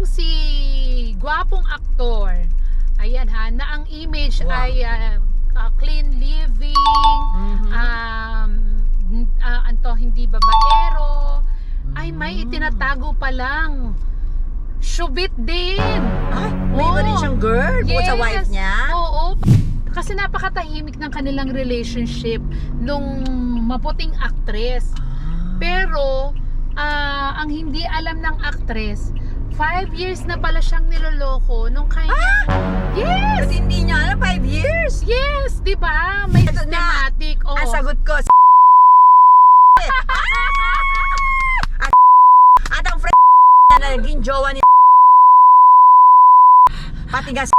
Itong si gwapong aktor, ayan ha, na ang image Wow. ay clean living, anto hindi babaero, ay may itinatago pa lang. Shubit din. Ay, may iba rin siyang girl bukod sa wife niya. Oo. Kasi napakatahimik ng kanilang relationship nung maputing actress. Pero, ang hindi alam ng actress, 5 years na pala siyang niloloko nung kanya. Yes! Ba't hindi niya alam 5 years? Yes! Di ba? May Ito na. systematic. Oh. Ang sagot ko, at ang friend na naging jowa ni pati gas.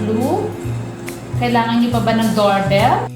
Blue? Kailangan niyo pa ba ng doorbell?